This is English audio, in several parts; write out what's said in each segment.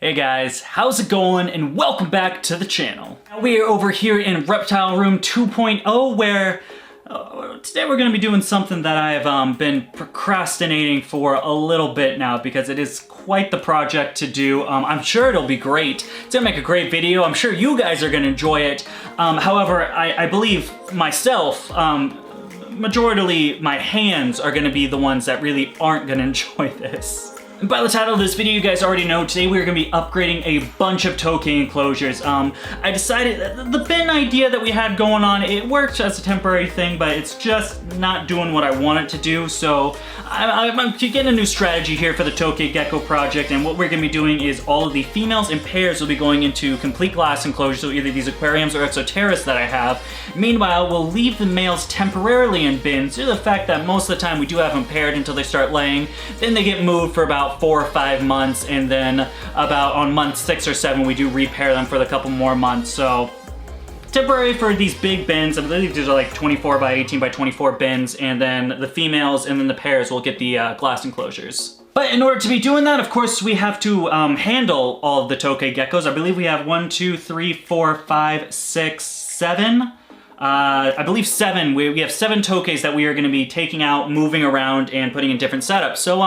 Hey guys, how's it going? And welcome back to the channel. Now we are over here in Reptile Room 2.0 where today we're going to be doing something that I've been procrastinating for a little bit now because it is quite the project to do. I'm sure it'll be great. It's going to make a great video. I'm sure you guys are going to enjoy it. However, I believe myself, majoritarily my hands are going to be the ones that really aren't going to enjoy this. And by the title of this video, you guys already know, today we're going to be upgrading a bunch of Tokay enclosures. I decided that the bin idea that we had going on, it worked as a temporary thing, but it's just not doing what I want it to do. So I'm getting a new strategy here for the Tokay Gecko project, and what we're going to be doing is all of the females in pairs will be going into complete glass enclosures, so either these aquariums or exoterras that I have. Meanwhile, we'll leave the males temporarily in bins due to the fact that most of the time we do have them paired until they start laying. Then they get moved for about 4 or 5 months, and then about on month 6 or 7 we do repair them for a couple more months. So temporary for these big bins. I believe these are like 24 by 18 by 24 bins, and then the females and then the pairs will get the glass enclosures. But in order to be doing that, of course, we have to handle all of the Tokay geckos. I believe we have 1, 2, 3, 4, 5, 6, 7. I believe 7. We have 7 Tokays that we are going to be taking out, moving around, and putting in different setups. So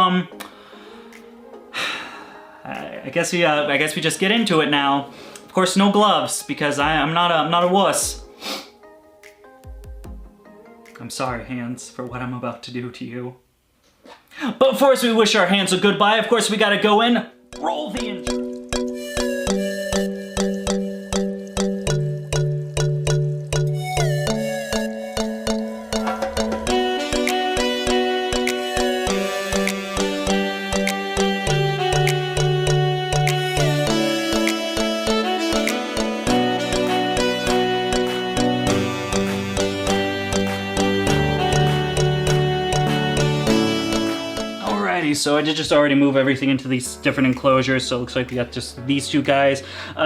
I guess we just get into it now. Of course, no gloves because I'm not a wuss. I'm sorry, hands, for what I'm about to do to you. But of course, we wish our hands a goodbye. Of course, we gotta go in, roll the intro. So I did just already move everything into these different enclosures, so it looks like we got just these 2 guys.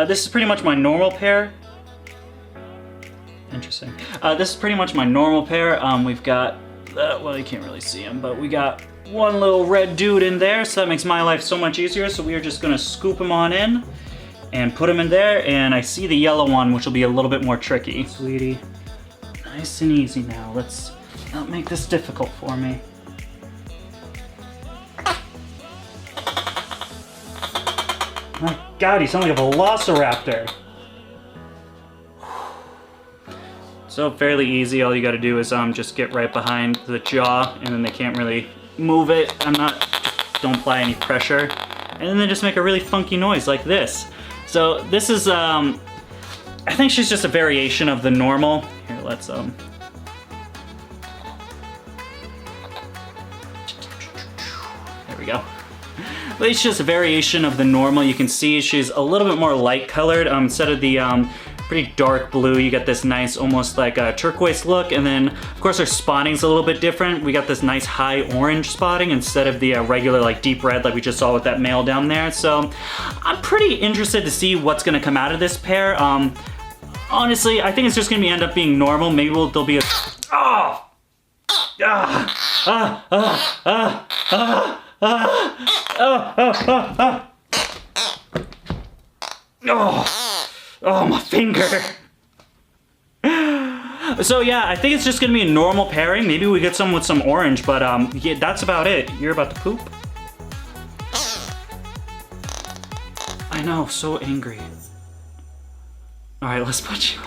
This is pretty much my normal pair. Interesting. This is pretty much my normal pair. We've got, well, you can't really see him, but we got one little red dude in there, so that makes my life so much easier. So we are just gonna scoop him on in and put him in there, and I see the yellow one, which will be a little bit more tricky. Sweetie, nice and easy now. Let's not make this difficult for me. My God, you sound like a velociraptor. So fairly easy. All you got to do is just get right behind the jaw, and then they can't really move it. Don't apply any pressure, and then they just make a really funky noise like this. So this is I think she's just a variation of the normal. Here, let's There we go. But it's just a variation of the normal. You can see she's a little bit more light colored. Instead of the pretty dark blue, you get this nice, almost like a turquoise look. And then, of course, her spotting's a little bit different. We got this nice high orange spotting instead of the regular, like, deep red like we just saw with that male down there. So I'm pretty interested to see what's gonna come out of this pair. Honestly, I think it's just gonna end up being normal. Maybe there'll be a... Oh! Oh, my finger. So yeah, I think it's just gonna be a normal pairing. Maybe we get some with some orange, but yeah, that's about it. You're about to poop? I know, so angry. All right, let's put you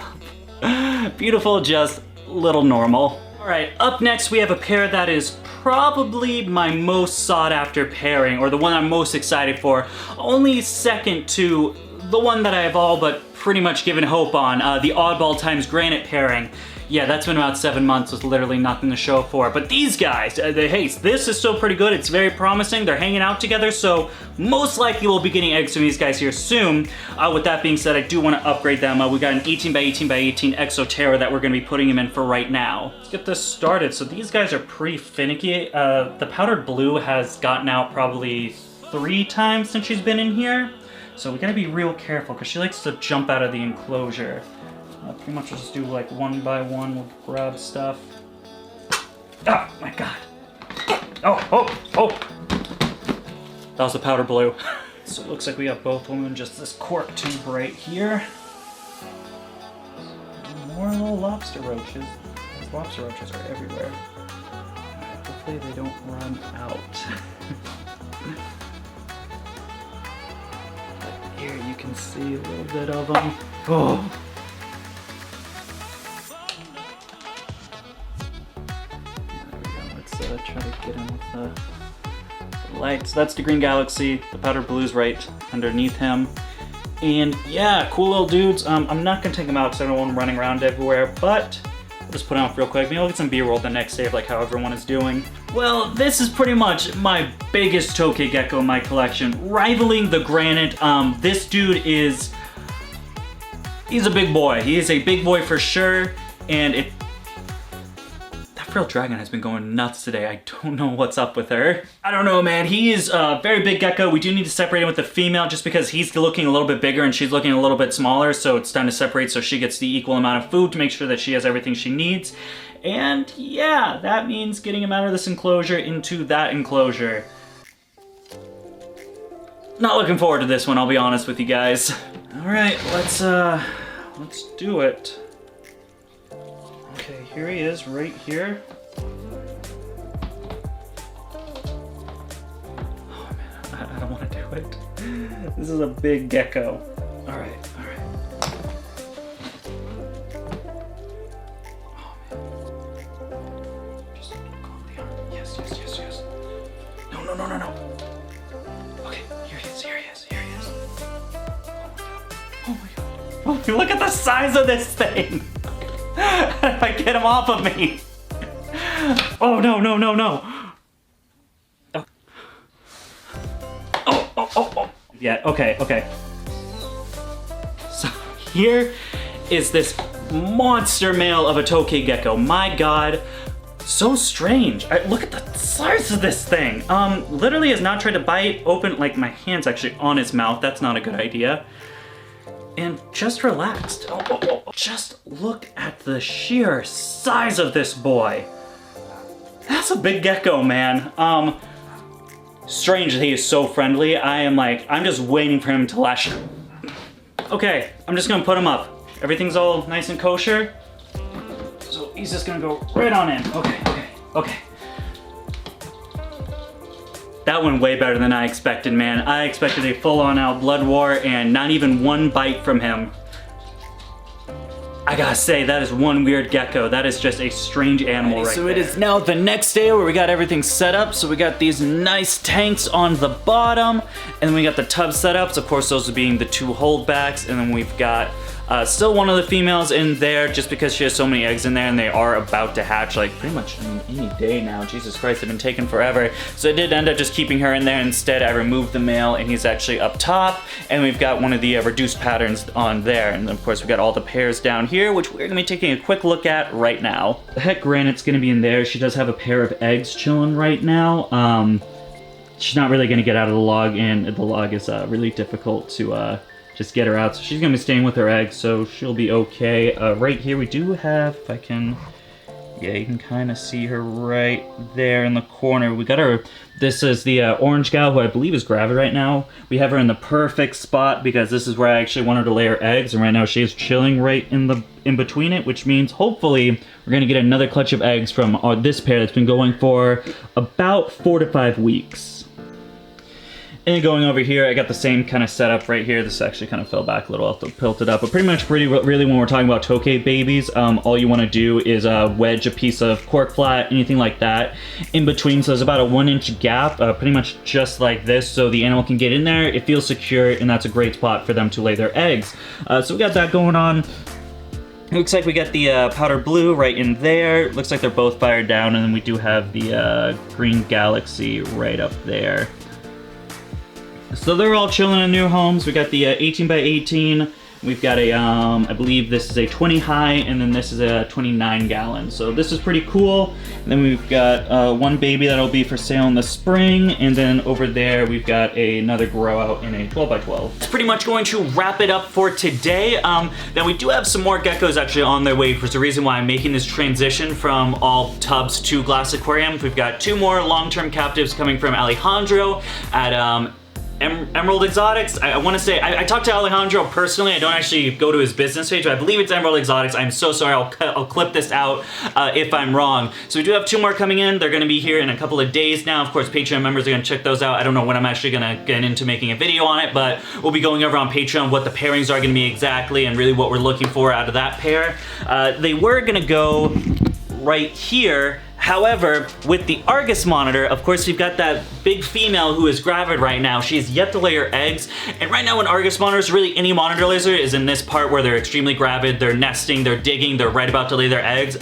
up. Beautiful, just little normal. All right, up next we have a pair that is probably my most sought after pairing, or the one I'm most excited for. Only second to the one that I have all but pretty much given hope on, the Oddball times Granite pairing. Yeah, that's been about 7 months with literally nothing to show for it. But these guys, hey, this is still pretty good. It's very promising. They're hanging out together, so most likely we'll be getting eggs from these guys here soon. With that being said, I do want to upgrade them. We got an 18 by 18 by 18 Exoterra that we're going to be putting them in for right now. Let's get this started. So these guys are pretty finicky. The powdered blue has gotten out probably 3 times since she's been in here. So we gotta be real careful because she likes to jump out of the enclosure. Pretty much we'll just do like 1 by 1, we'll grab stuff. Oh my God. Oh. That was the powder blue. so it looks like we got both of them in just this cork tube right here. More little lobster roaches. These lobster roaches are everywhere. Alright, hopefully they don't run out. But here you can see a little bit of them. Oh! There we go. Let's try to get in with the lights. That's the green galaxy. The powder blue's right underneath him. And yeah, cool little dudes. I'm not gonna take them out because I don't want them running around everywhere, but I'll just put them off real quick. Maybe I'll get some B-roll the next day of like how everyone is doing. Well, this is pretty much my biggest Tokay Gecko in my collection, rivaling the granite. This dude he's a big boy. He is a big boy for sure, and that frail dragon has been going nuts today. I don't know what's up with her. I don't know, man. He is a very big gecko. We do need to separate him with the female just because he's looking a little bit bigger and she's looking a little bit smaller, so it's time to separate so she gets the equal amount of food to make sure that she has everything she needs. And yeah, that means getting him out of this enclosure into that enclosure. Not looking forward to this one, I'll be honest with you guys. All right, let's do it. Okay, here he is, right here. Oh man, I don't want to do it. This is a big gecko. All right, all right. Oh man. Just calm down. Yes, yes, yes, yes. No, no, no, no, no. Okay, here he is, here he is, here he is. Oh my god. Oh my god. Oh, look at the size of this thing. If I get him off of me. Oh no, no, no, no. Oh. Oh, oh, oh, oh. Yeah, okay, okay. So here is this monster male of a Tokay Gecko. My god, so strange. Look at the size of this thing. Literally has not tried to bite open, like my hand's actually on his mouth. That's not a good idea. And just relaxed. Oh, oh, oh. Just look at the sheer size of this boy. That's a big gecko, man. Strange that he is so friendly. I'm just waiting for him to lash. Okay, I'm just gonna put him up. Everything's all nice and kosher. So he's just gonna go right on in. Okay, okay, okay. That went way better than I expected, man. I expected a full-on out blood war and not even one bite from him. I gotta say, that is one weird gecko. That is just a strange animal right there. So it is now the next day where we got everything set up. So we got these nice tanks on the bottom, and then we got the tub setups. Of course, those being the two holdbacks, and then we've got still one of the females in there just because she has so many eggs in there and they are about to hatch like pretty much any day now. Jesus Christ, they've been taking forever. So I did end up just keeping her in there. Instead, I removed the male and he's actually up top, and we've got one of the reduced patterns on there. And of course, we got all the pairs down here, which we're gonna be taking a quick look at right now. The heck Granite's gonna be in there. She does have a pair of eggs chilling right now. She's not really gonna get out of the log, and the log is really difficult to just get her out, so she's gonna be staying with her eggs, so she'll be okay. Right here we do have, if I can, yeah, you can kind of see her right there in the corner. We got her, this is the orange gal, who I believe is gravid right now. We have her in the perfect spot because this is where I actually want her to lay her eggs, and right now she is chilling right in between it, which means hopefully we're gonna get another clutch of eggs from this pair that's been going for about 4 to 5 weeks. And then going over here, I got the same kind of setup right here. This actually kind of fell back a little, I'll have to pilt it up. But pretty much really when we're talking about Tokay babies, all you want to do is wedge a piece of cork flat, anything like that, in between. So there's about a 1-inch gap, pretty much just like this, so the animal can get in there, it feels secure, and that's a great spot for them to lay their eggs. So we got that going on. Looks like we got the powder blue right in there. Looks like they're both fired down, and then we do have the green galaxy right up there. So they're all chilling in new homes. We got the 18 by 18. We've got a, I believe this is a 20 high, and then this is a 29 gallon. So this is pretty cool. And then we've got one baby that'll be for sale in the spring. And then over there, we've got another grow out in a 12 by 12. That's pretty much going to wrap it up for today. Then we do have some more geckos actually on their way, which is the reason why I'm making this transition from all tubs to glass aquariums. We've got 2 more long-term captives coming from Alejandro at Emerald Exotics. I want to say, I talked to Alejandro personally. I don't actually go to his business page, but I believe it's Emerald Exotics. I'm so sorry. I'll clip this out if I'm wrong. So we do have 2 more coming in. They're going to be here in a couple of days now. Of course, Patreon members are going to check those out. I don't know when I'm actually going to get into making a video on it, but we'll be going over on Patreon what the pairings are going to be exactly and really what we're looking for out of that pair. They were going to go right here. However, with the Argus monitor, of course, we've got that big female who is gravid right now. She has yet to lay her eggs. And right now in Argus monitors, really any monitor laser is in this part where they're extremely gravid, they're nesting, they're digging, they're right about to lay their eggs.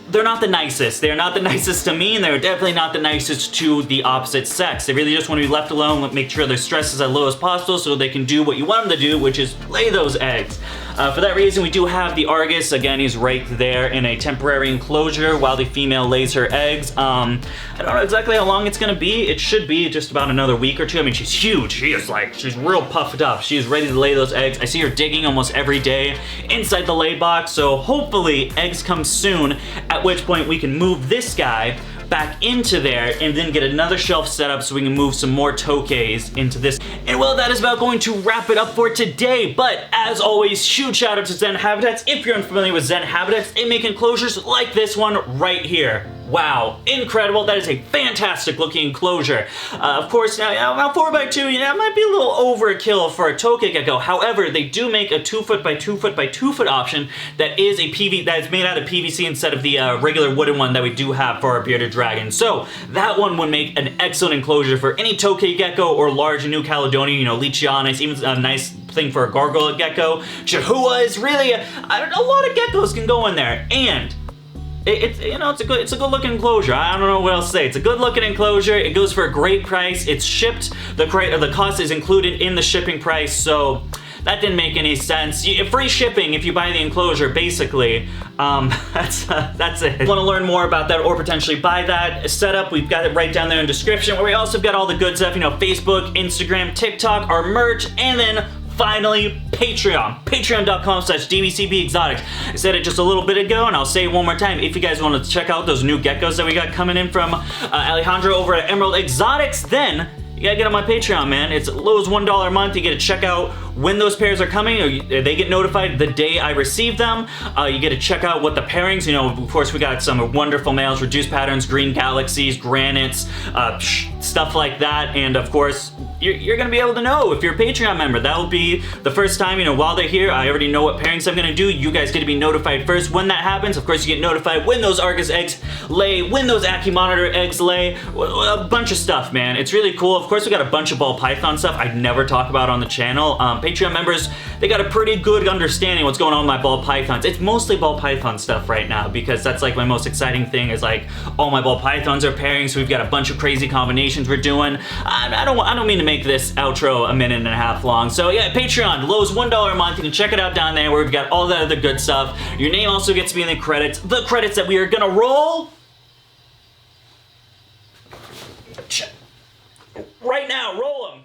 They're not the nicest. They're not the nicest to me, and they're definitely not the nicest to the opposite sex. They really just want to be left alone, make sure their stress is as low as possible so they can do what you want them to do, which is lay those eggs. For that reason, we do have the Argus. Again, he's right there in a temporary enclosure while the female lays her eggs. I don't know exactly how long it's gonna be. It should be just about another week or 2. I mean, she's huge. She's real puffed up. She's ready to lay those eggs. I see her digging almost every day inside the lay box, so hopefully eggs come soon, at which point we can move this guy back into there and then get another shelf set up so we can move some more tokays into this. And well, that is about going to wrap it up for today. But as always, huge shout out to Zen Habitats. If you're unfamiliar with Zen Habitats, they make enclosures like this one right here. Wow, incredible. That is a fantastic looking enclosure. Of course, now 4x2, it might be a little overkill for a Tokay Gecko. However, they do make a 2 foot by 2 foot by 2 foot option that is that is made out of PVC instead of the regular wooden one that we do have for our bearded dragon. So that one would make an excellent enclosure for any Tokay Gecko or large New Caledonia, Leachianis, even a nice thing for a gargoyle gecko. Chihuahuas, really, a lot of geckos can go in there. And it's a good looking enclosure. I don't know what else to say. It's a good looking enclosure. It goes for a great price. It's shipped. The cost is included in the shipping price, so that didn't make any sense. Free shipping if you buy the enclosure, basically. That's it. If you want to learn more about that or potentially buy that setup, we've got it right down there in the description, where we also got all the good stuff, Facebook, Instagram, TikTok, our merch, and then finally, Patreon. Patreon.com/DBCBExotics. I said it just a little bit ago, and I'll say it one more time. If you guys want to check out those new geckos that we got coming in from Alejandro over at Emerald Exotics, then you gotta get on my Patreon, man. It's as low as $1 a month. You get to check out when those pairs are coming, or they get notified the day I receive them. You get to check out what the pairings, of course we got some wonderful males, reduced patterns, green galaxies, granites, stuff like that, and of course, you're gonna be able to know if you're a Patreon member. That will be the first time, while they're here, I already know what pairings I'm gonna do. You guys get to be notified first when that happens. Of course, you get notified when those Argus eggs lay, when those Aki Monitor eggs lay, a bunch of stuff, man. It's really cool. Of course, we got a bunch of ball python stuff I never talk about on the channel. Patreon members, they got a pretty good understanding what's going on with my ball pythons. It's mostly ball python stuff right now, because that's like my most exciting thing is like all my ball pythons are pairing, so we've got a bunch of crazy combinations we're doing. I don't mean to make this outro a minute and a half long. So yeah, Patreon, low as $1 a month. You can check it out down there where we've got all that other good stuff. Your name also gets to be in the credits that we are gonna roll right now. Roll them.